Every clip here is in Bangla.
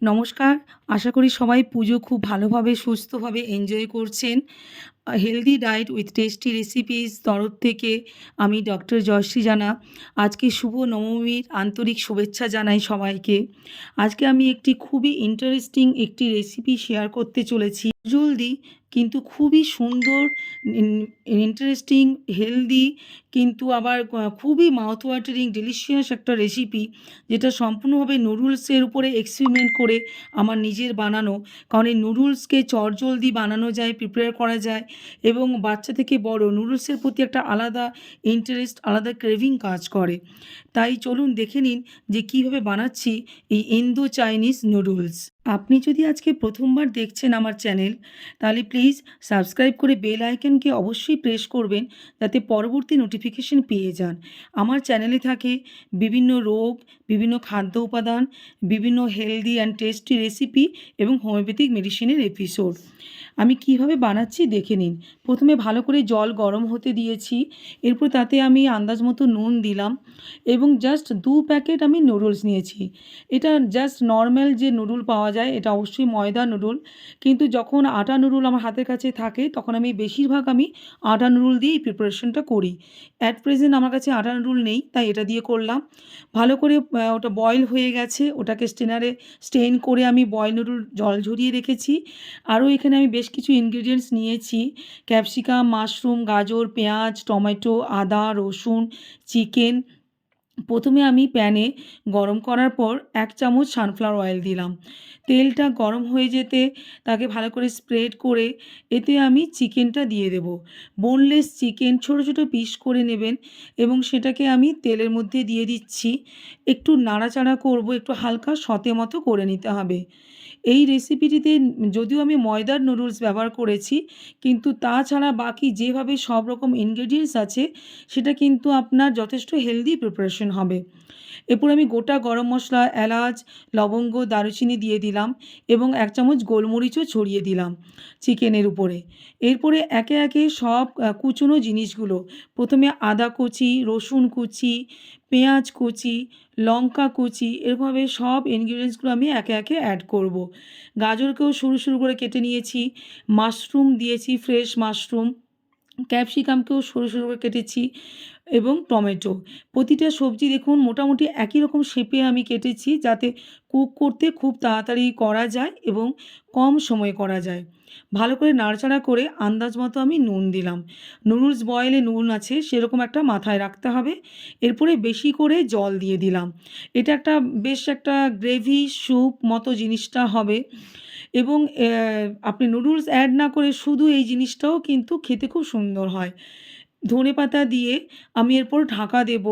নমস্কার। আশা করি সবাই পুজো খুব ভালোভাবে সুস্থভাবে এনজয় করছেন। Healthy diet with tasty recipes তরফ থেকে আমি ডক্টর জয়শ্রী জানা আজকে শুভ নবমীর আন্তরিক শুভেচ্ছা জানাই সবাইকে। আজকে আমি একটি খুবই ইন্টারেস্টিং একটি রেসিপি শেয়ার করতে চলেছি। জলদি কিন্তু খুবই সুন্দর, ইন্টারেস্টিং, হেলদি, কিন্তু আবার খুবই মাউথ ওয়াটারিং ডেলিশিয়াস একটা রেসিপি, যেটা সম্পূর্ণভাবে নুডলসের উপরে এক্সপেরিমেন্ট করে আমার নিজের বানানো। কারণ এই নুডলসকে চটজলদি বানানো যায়, প্রিপেয়ার করা যায়, এবং বাচ্চা থেকে বড় নুডলসের প্রতি একটা আলাদা ইন্টারেস্ট, আলাদা ক্রেভিং কাজ করে। তাই চলুন দেখে নিন যে কীভাবে বানাচ্ছি এই ইন্দো চাইনিজ নুডলস। আপনি যদি আজকে প্রথমবার দেখছেন আমার চ্যানেল, তাহলে প্লিজ সাবস্ক্রাইব করে বেল আইকনকে অবশ্যই প্রেস করবেন, যাতে পরবর্তী নোটিফিকেশন পেয়ে যান। আমার চ্যানেলে থাকে বিভিন্ন রোগ, বিভিন্ন খাদ্য উপাদান, বিভিন্ন হেলদি অ্যান্ড টেস্টি রেসিপি এবং হোমিওপ্যাথিক মেডিসিনের এপিসোড। আমি কিভাবে বানাচ্ছি দেখে নিন। প্রথমে ভালো করে জল গরম হতে দিয়েছি, এরপর তাতে আমি আন্দাজ মতো নুন দিলাম এবং জাস্ট 2 প্যাকেট আমি নুডলস নিয়েছি। এটা জাস্ট নর্মাল যে নুডল পাওয়া যায়, এটা অবশ্যই ময়দা নুডল, কিন্তু যখন আটা নুডল আমার হাতের কাছে থাকে তখন আমি বেশিরভাগ আটা নুডল দিয়েই প্রিপারেশনটা করি। অ্যাট প্রেজেন্ট আমার কাছে আটা নুডল নেই, তাই এটা দিয়ে করলাম। ভালো করে ওটা বয়েল হয়ে গেছে, ওটাকে স্টেইন করে আমি বয়েল নুডল জল ঝরিয়ে রেখেছি। আরও এখানে আমি বেশ কিছু ইনগ্রিডিয়েন্টস নিয়েছি: ক্যাপসিকাম, মাশরুম, গাজর, পেঁয়াজ, টমেটো, আদা, রসুন, চিকেন। প্রথমে আমি প্যানে গরম করার পর 1 চামচ সানফ্লাওয়ার অয়েল দিলাম। তেলটা গরম হয়ে যেতে তাকে ভালো করে স্প্রেড করে এতে আমি চিকেনটা দিয়ে দেব। বোনলেস চিকেন ছোট ছোট পিস করে নেবেন এবং সেটাকে আমি তেলের মধ্যে দিয়ে দিচ্ছি। একটু নাড়াচাড়া করব, একটু হালকা সতে মতো করে নিতে হবে। এই রেসিপিটিতে যদিও আমি ময়দার নুডলস ব্যবহার করেছি, কিন্তু তাছাড়া বাকি যেভাবে সব রকম ইনগ্রেডিয়েন্টস আছে, সেটা কিন্তু আপনার যথেষ্ট হেলদি প্রিপারেশন হবে। এরপর আমি গোটা গরম মশলা, এলাচ, লবঙ্গ, দারুচিনি দিয়ে দিলাম এবং 1 চামচ গোলমরিচও ছড়িয়ে দিলাম চিকেনের উপরে। এরপরে একে একে সব কুচনো জিনিসগুলো, প্রথমে আদা কুচি, রসুন কুচি, পেঁয়াজ কুচি, লঙ্কা কুচি, এরভাবে সব ইনগ্রিডিয়েন্টসগুলো আমি একে একে অ্যাড করব। গাজরকেও সরু সরু করে কেটে নিয়েছি, মাশরুম দিয়েছি, ফ্রেশ মাশরুম, ক্যাপসিকামকেও সরু সরু করে কেটেছি এবং টমেটো। প্রতিটা সবজি দেখুন মোটামুটি একই রকম শেপে আমি কেটেছি, যাতে কুক করতে খুব তাড়াতাড়ি করা যায় এবং কম সময়ে করা যায়। ভালো করে নাড়াচাড়া করে আন্দাজ মতো আমি নুন দিলাম। নুডলস বয়েলে নুন আছে সেরকম একটা মাথায় রাখতে হবে। এরপরে বেশি করে জল দিয়ে দিলাম। এটা বেশ একটা গ্রেভি স্যুপ মতো জিনিসটা হবে, এবং আপনি নুডলস অ্যাড না করে শুধু এই জিনিসটাও কিন্তু খেতে খুব সুন্দর হয়। ধনেপাতা দিয়ে আমি এরপর ঢাকা দেব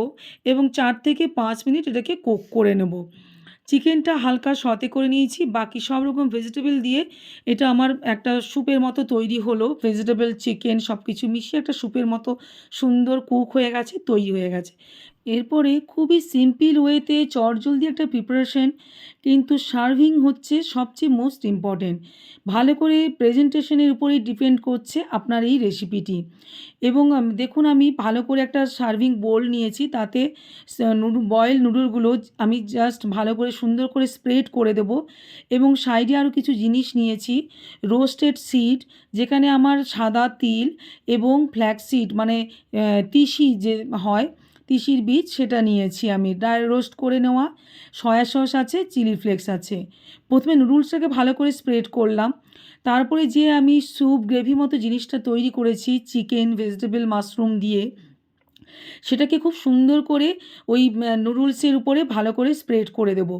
এবং 4 থেকে 5 মিনিট এটাকে কুক করে নেব। চিকেনটা হালকা সতে করে নিয়েছি, বাকি সব রকম ভেজিটেবল দিয়ে এটা আমার একটা স্যুপের মতো তৈরি হলো। ভেজিটেবল, চিকেন সব কিছু মিশিয়ে একটা স্যুপের মতো সুন্দর কুক হয়ে গেছে, তৈরি হয়ে গেছে। এরপরে খুবই সিম্পল ওয়েতে চটজলদি একটা প্রিপারেশন, কিন্তু সার্ভিং হচ্ছে সবচেয়ে মোস্ট ইম্পর্টেন্ট। ভালো করে প্রেজেন্টেশনের উপরেই ডিপেন্ড করছে আপনার এই রেসিপিটি। এবং দেখুন আমি ভালো করে একটা সার্ভিং বোল নিয়েছি, তাতে বয়েল নুডলগুলো আমি জাস্ট ভালো করে সুন্দর করে স্প্রেড করে দেব। এবং সাইডে আরও কিছু জিনিস নিয়েছি: রোস্টেড সিড, যেখানে আমার সাদা তিল এবং ফ্ল্যাক্স সিড মানে তিসি যে হয়, তিসির বীজ, সেটা নিয়েছি আমি ড্রাই রোস্ট করে নেওয়া। সয়া সস আছে, চিলি ফ্লেক্স আছে। প্রথমে নুডলসটাকে ভালো করে স্প্রেড করলাম, তারপরে যে আমি স্যুপ গ্রেভি মতো জিনিসটা তৈরি করেছি চিকেন, ভেজিটেবল, মাশরুম দিয়ে, সেটাকে খুব সুন্দর করে ওই নুডলসের উপরে ভালো করে স্প্রেড করে দেব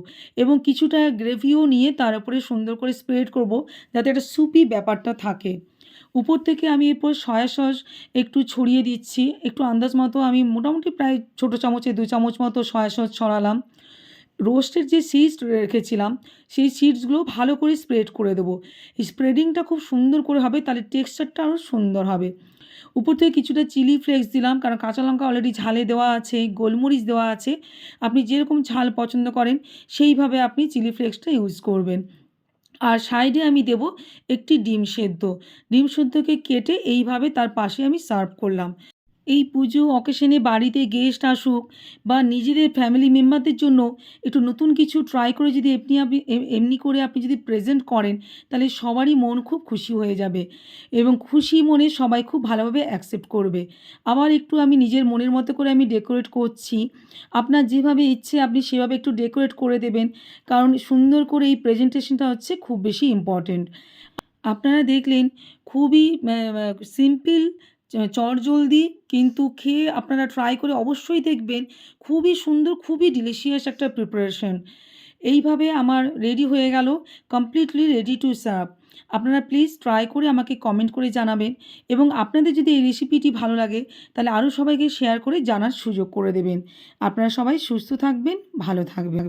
এবং কিছুটা গ্রেভিও নিয়ে তার উপরে সুন্দর করে স্প্রেড করব, যাতে একটা স্যুপি ব্যাপারটা থাকে। উপর থেকে আমি এরপর সয়া সস একটু ছড়িয়ে দিচ্ছি। একটু আন্দাজ মতো আমি মোটামুটি প্রায় ছোটো চামচে 2 চামচ মতো সয়া সস ছড়ালাম। রোস্টের যে সিডস রেখেছিলাম, সেই সিডসগুলো ভালো করে স্প্রেড করে দেবো। এই স্প্রেডিংটা খুব সুন্দর করে হবে, তাহলে টেক্সচারটা আরও সুন্দর হবে। উপর থেকে কিছুটা চিলি ফ্লেক্স দিলাম, কারণ কাঁচা লঙ্কা অলরেডি ঝালে দেওয়া আছে, গোলমরিচ দেওয়া আছে। আপনি যেরকম ঝাল পছন্দ করেন সেইভাবে আপনি চিলি ফ্লেক্সটা ইউজ করবেন। আর সাইডে আমি দেব একটি ডিম সেদ্ধ। ডিম সেদ্ধকে কেটে এইভাবে তার পাশে আমি সার্ভ করলাম। এই পুজো অকেশনে বাড়িতে গেস্ট আসুক বা নিজেদের ফ্যামিলি মেম্বারদের জন্য একটু নতুন কিছু ট্রাই করে যদি আপনি এমনি করে আপনি যদি প্রেজেন্ট করেন, তাহলে সবারই মন খুব খুশি হয়ে যাবে এবং খুশি মনে সবাই খুব ভালোভাবে অ্যাকসেপ্ট করবে। আবার একটু আমি নিজের মনের মতো করে আমি ডেকোরেট করছি। আপনার যেভাবে ইচ্ছে আপনি সেভাবে একটু ডেকোরেট করে দেবেন, কারণ সুন্দর করে এই প্রেজেন্টেশনটা হচ্ছে খুব বেশি ইম্পর্ট্যান্ট। আপনারা দেখলেন খুবই সিম্পল, চটজলদি, কিন্তু খেয়ে আপনারা ট্রাই করে অবশ্যই দেখবেন খুবই সুন্দর, খুবই ডিলিশিয়াস একটা প্রিপারেশন। এইভাবে আমার রেডি হয়ে গেল, কমপ্লিটলি রেডি টু সার্ভ। আপনারা প্লিজ ট্রাই করে আমাকে কমেন্ট করে জানাবেন এবং আপনাদের যদি এই রেসিপিটি ভালো লাগে তাহলে আরও সবাইকে শেয়ার করে জানার সুযোগ করে দেবেন। আপনারা সবাই সুস্থ থাকবেন, ভালো থাকবেন।